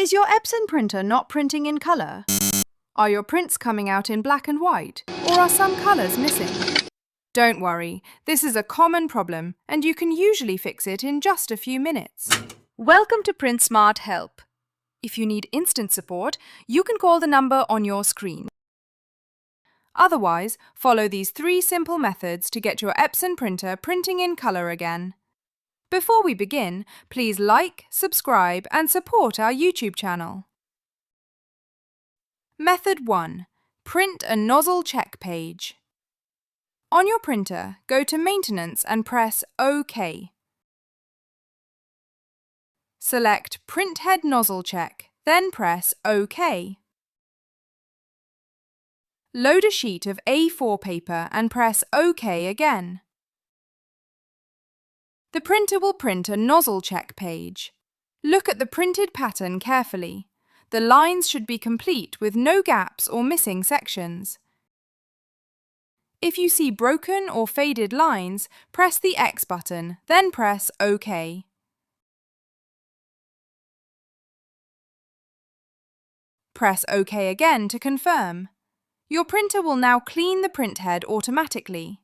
Is your Epson printer not printing in colour? Are your prints coming out in black and white, or are some colours missing? Don't worry, this is a common problem and you can usually fix it in just a few minutes. Welcome to Print Smart Help. If you need instant support, you can call the number on your screen. Otherwise, follow these 3 simple methods to get your Epson printer printing in colour again. Before we begin, please like, subscribe and support our YouTube channel. Method 1. Print a nozzle check page. On your printer, go to Maintenance and press OK. Select Printhead Nozzle Check, then press OK. Load a sheet of A4 paper and press OK again. The printer will print a nozzle check page. Look at the printed pattern carefully. The lines should be complete with no gaps or missing sections. If you see broken or faded lines, press the X button, then press OK. Press OK again to confirm. Your printer will now clean the printhead automatically.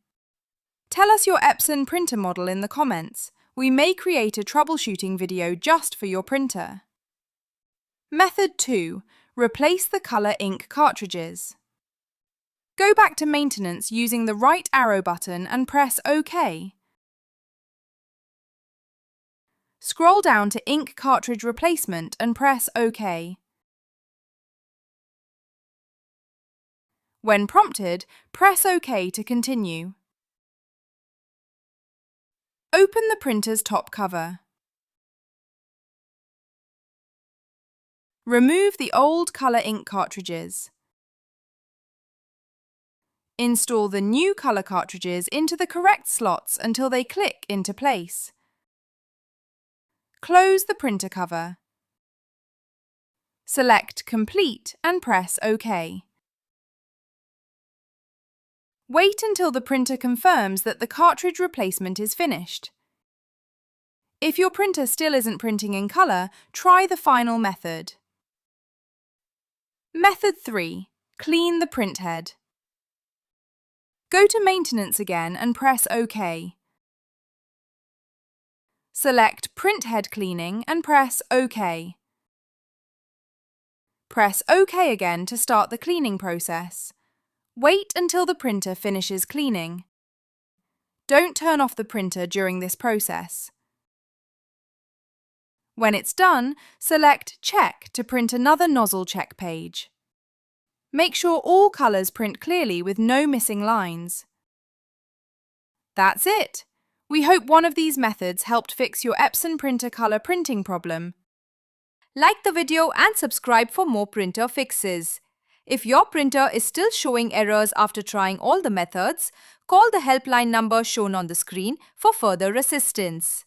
Tell us your Epson printer model in the comments. We may create a troubleshooting video just for your printer. Method 2. Replace the colour ink cartridges. Go back to Maintenance using the right arrow button and press OK. Scroll down to Ink Cartridge Replacement and press OK. When prompted, press OK to continue. Open the printer's top cover. Remove the old colour ink cartridges. Install the new colour cartridges into the correct slots until they click into place. Close the printer cover. Select Complete and press OK. Wait until the printer confirms that the cartridge replacement is finished. If your printer still isn't printing in colour, try the final method. Method 3. Clean the printhead. Go to Maintenance again and press OK. Select Printhead Cleaning and press OK. Press OK again to start the cleaning process. Wait until the printer finishes cleaning. Don't turn off the printer during this process. When it's done, select Check to print another nozzle check page. Make sure all colours print clearly with no missing lines. That's it! We hope one of these methods helped fix your Epson printer colour printing problem. Like the video and subscribe for more printer fixes. If your printer is still showing errors after trying all the methods, call the helpline number shown on the screen for further assistance.